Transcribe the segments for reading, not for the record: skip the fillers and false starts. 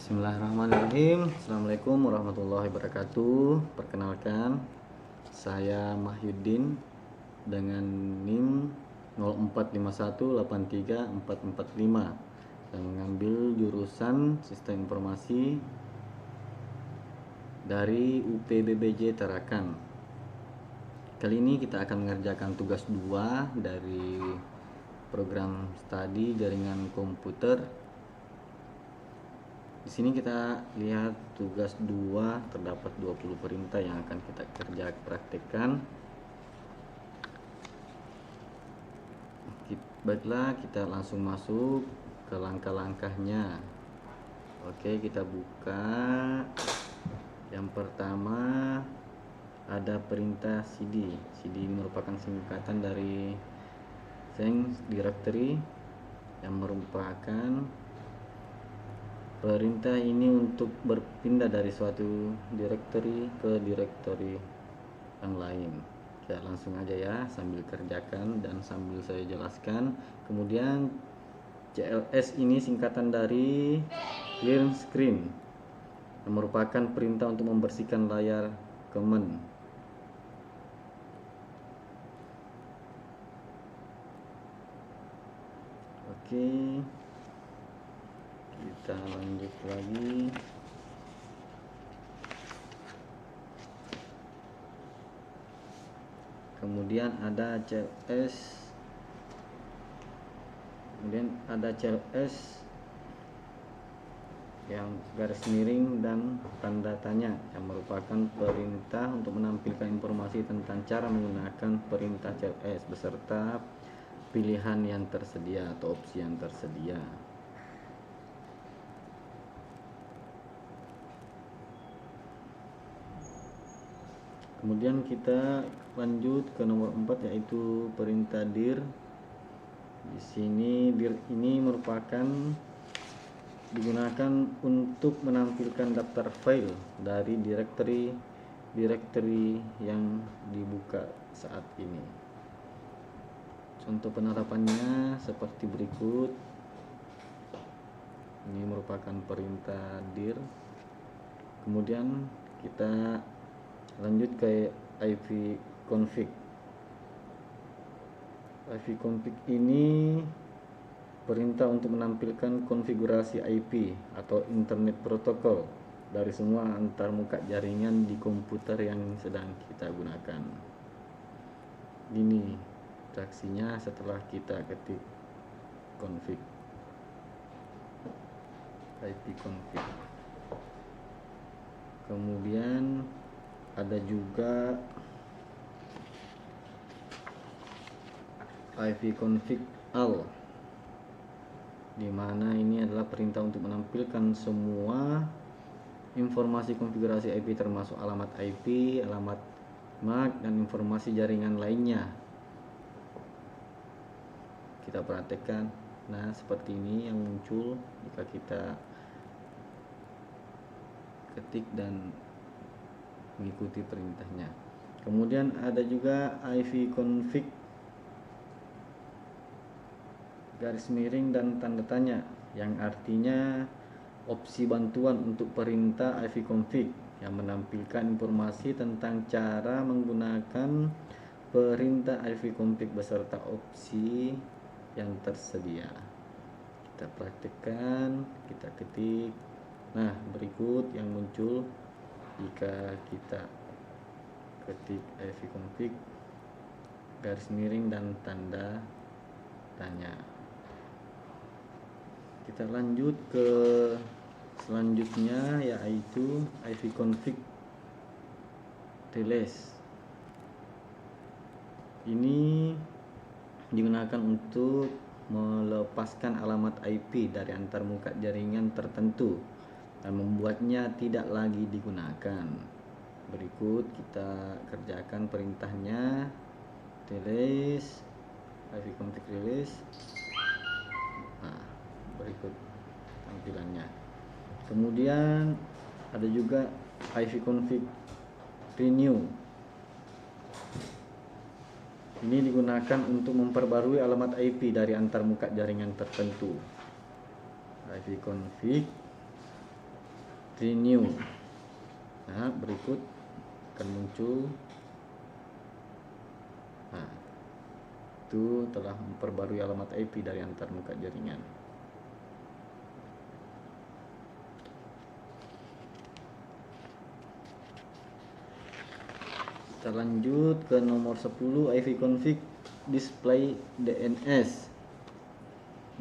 Bismillahirrahmanirrahim. Assalamualaikum warahmatullahi wabarakatuh. Perkenalkan, saya Mahyuddin dengan NIM 0451834445 dan mengambil jurusan Sistem Informasi dari UPBBJ Tarakan. Kali ini kita akan mengerjakan tugas 2 dari program studi jaringan komputer. Di sini kita lihat tugas 2 terdapat 20 perintah yang akan kita praktekkan. Baiklah, kita langsung masuk ke langkah-langkahnya. Oke, kita buka. Yang pertama ada perintah cd. cd ini merupakan singkatan dari change directory yang merupakan perintah ini untuk berpindah dari suatu directory ke directory yang lain. Ya, langsung aja ya, sambil kerjakan dan sambil saya jelaskan. Kemudian CLS ini singkatan dari clear screen yang merupakan perintah untuk membersihkan layar command. Oke, kita lanjut lagi. Kemudian ada CLS, yang garis miring dan tanda tanya yang merupakan perintah untuk menampilkan informasi tentang cara menggunakan perintah CLS beserta pilihan yang tersedia atau opsi yang tersedia. Kemudian kita lanjut ke nomor 4, yaitu perintah dir. Di sini dir ini merupakan digunakan untuk menampilkan daftar file dari directory yang dibuka saat ini. Contoh penerapannya seperti berikut. Ini merupakan perintah dir. Kemudian kita lanjut ke ipconfig. ipconfig ini perintah untuk menampilkan konfigurasi IP atau internet protokol dari semua antarmuka jaringan di komputer yang sedang kita gunakan. Ini reaksinya setelah kita ketik config ipconfig. Kemudian ada juga ipconfig all, di mana ini adalah perintah untuk menampilkan semua informasi konfigurasi IP termasuk alamat IP, alamat MAC, dan informasi jaringan lainnya. Kita perhatikan, nah seperti ini yang muncul jika kita ketik dan mengikuti perintahnya. Kemudian ada juga ipconfig garis miring dan tanda tanya yang artinya opsi bantuan untuk perintah ipconfig yang menampilkan informasi tentang cara menggunakan perintah ipconfig beserta opsi yang tersedia. Kita praktikkan, kita ketik. Nah, berikut yang muncul jika kita ketik ipconfig garis miring dan tanda tanya. Kita lanjut ke selanjutnya, yaitu ipconfig release. Ini digunakan untuk melepaskan alamat IP dari antarmuka jaringan tertentu dan membuatnya tidak lagi digunakan. Berikut kita kerjakan perintahnya. Release, ipconfig release. Nah, berikut tampilannya. Kemudian ada juga ipconfig renew. Ini digunakan untuk memperbarui alamat IP dari antarmuka jaringan tertentu. ipconfig renew. Nah, berikut akan muncul. Nah, itu telah memperbarui alamat IP dari antarmuka jaringan. Kita lanjut ke nomor 10, ipconfig display DNS.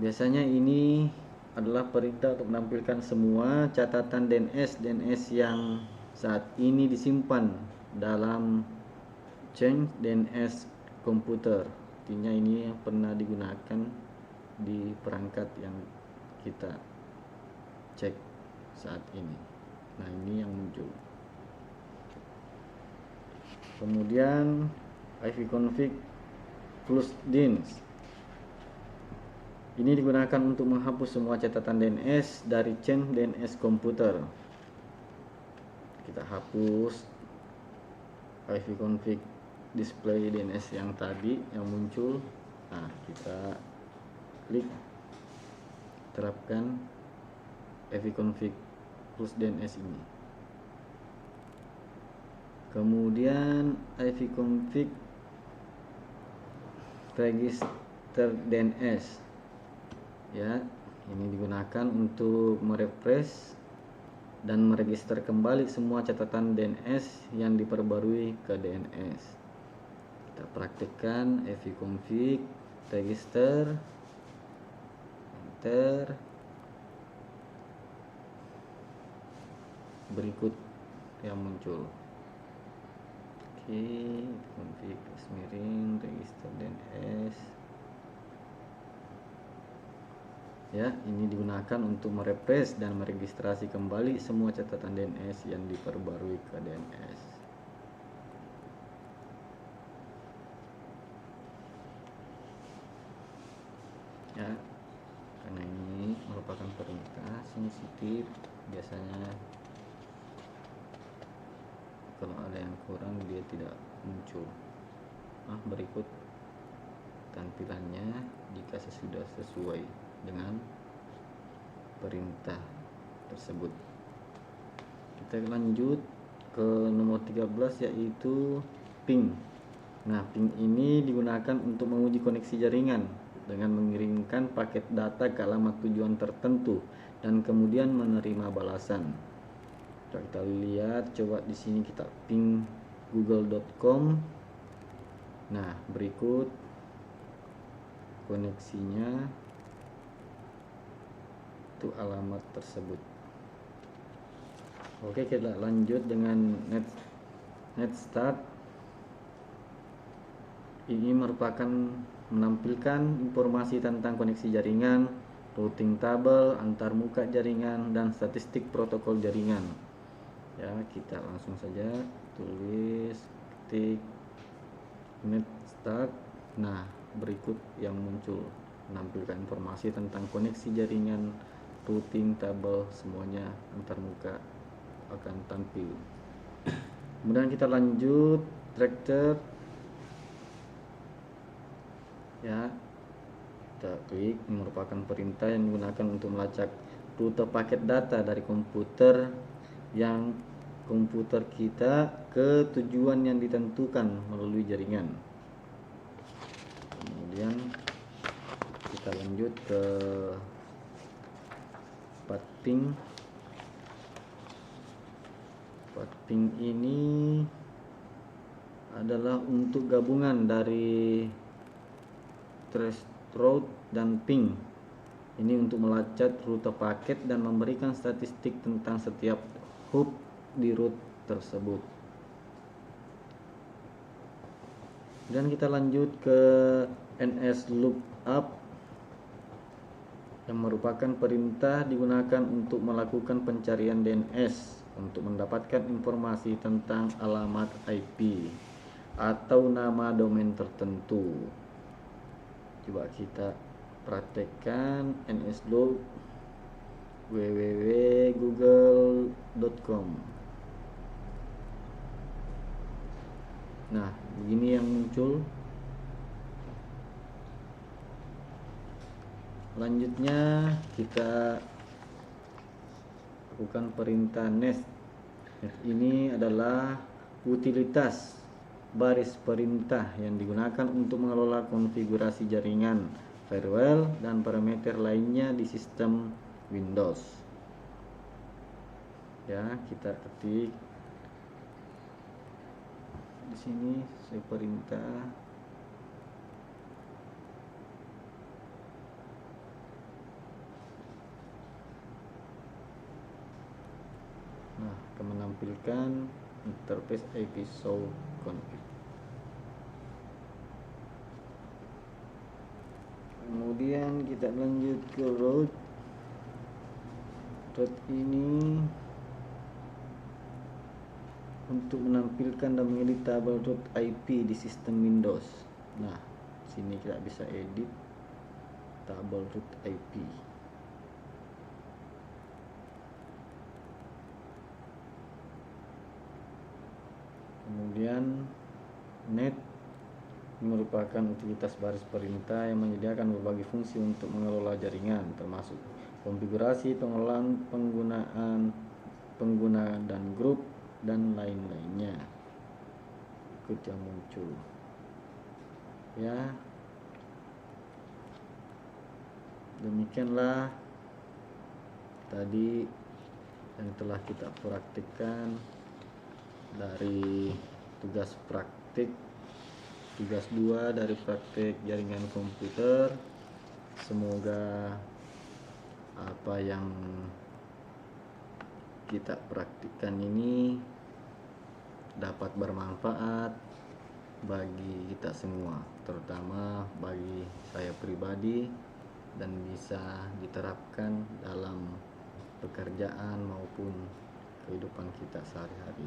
Biasanya ini adalah perintah untuk menampilkan semua catatan DNS yang saat ini disimpan dalam chain DNS komputer. Artinya ini yang pernah digunakan di perangkat yang kita cek saat ini. Nah, ini yang muncul. Kemudian ipconfig plus DINS. Ini digunakan untuk menghapus semua catatan DNS dari chain DNS komputer. Kita hapus ipconfig display DNS yang tadi yang muncul. Nah, kita klik terapkan ipconfig plus DNS ini. Kemudian ipconfig register DNS. Ya, ini digunakan untuk merefresh dan meregister kembali semua catatan DNS yang diperbarui ke DNS. Kita praktikkan ipconfig register, enter. Berikut yang muncul. Oke, config miring register DNS. Ya, ini digunakan untuk merefresh dan meregistrasi kembali semua catatan DNS yang diperbarui ke DNS. Ya, karena ini merupakan perintah sensitif, biasanya kalau ada yang kurang dia tidak muncul. Berikut tampilannya jika sudah sesuai dengan perintah tersebut. Kita lanjut ke nomor 13, yaitu ping. Nah, ping ini digunakan untuk menguji koneksi jaringan dengan mengirimkan paket data ke alamat tujuan tertentu dan kemudian menerima balasan. Kita lihat, coba di sini kita ping google.com. Nah, berikut koneksinya, itu alamat tersebut. Oke, kita lanjut dengan netstart. Ini merupakan menampilkan informasi tentang koneksi jaringan, routing table, antarmuka jaringan, dan statistik protokol jaringan. Ya, kita langsung saja tulis, ketik netstart. Nah, berikut yang muncul menampilkan informasi tentang koneksi jaringan, routing table, semuanya antarmuka akan tampil. Kemudian kita lanjut tractor. Ya, kita klik, merupakan perintah yang digunakan untuk melacak rute paket data dari komputer kita ke tujuan yang ditentukan melalui jaringan. Kemudian kita lanjut ke ping. Ping ini adalah untuk gabungan dari traceroute dan ping. Ini untuk melacak rute paket dan memberikan statistik tentang setiap hub di route tersebut. Dan kita lanjut ke nslookup, yang merupakan perintah digunakan untuk melakukan pencarian DNS untuk mendapatkan informasi tentang alamat IP atau nama domain tertentu. Coba kita praktekkan nslookup www.google.com. Nah, begini yang muncul. Selanjutnya kita lakukan perintah nest. Nest ini adalah utilitas baris perintah yang digunakan untuk mengelola konfigurasi jaringan, firewall, dan parameter lainnya di sistem Windows. Ya, kita ketik di sini sesuai perintah. Nah, akan menampilkan interface IP show config. Kemudian kita lanjut ke root. Root ini untuk menampilkan dan mengedit tabel root IP di sistem Windows. Nah, sini kita bisa edit tabel root IP. Kemudian net merupakan utilitas baris perintah yang menyediakan berbagai fungsi untuk mengelola jaringan, termasuk konfigurasi, pengelolaan pengguna dan grup dan lain-lainnya. Ikut yang muncul. Ya, demikianlah tadi yang telah kita praktikkan dari tugas praktik, tugas 2 dari praktik jaringan komputer. Semoga apa yang kita praktikkan ini dapat bermanfaat bagi kita semua, terutama bagi saya pribadi, dan bisa diterapkan dalam pekerjaan maupun kehidupan kita sehari-hari.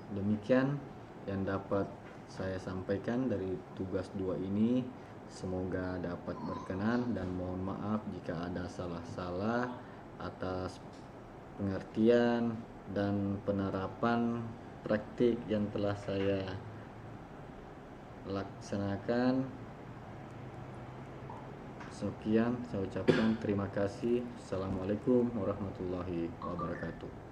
Demikian yang dapat saya sampaikan dari tugas 2 ini. Semoga dapat berkenan, dan mohon maaf jika ada salah-salah atas pengertian dan penerapan praktik yang telah saya laksanakan. Sekian saya ucapkan terima kasih. Assalamualaikum warahmatullahi wabarakatuh.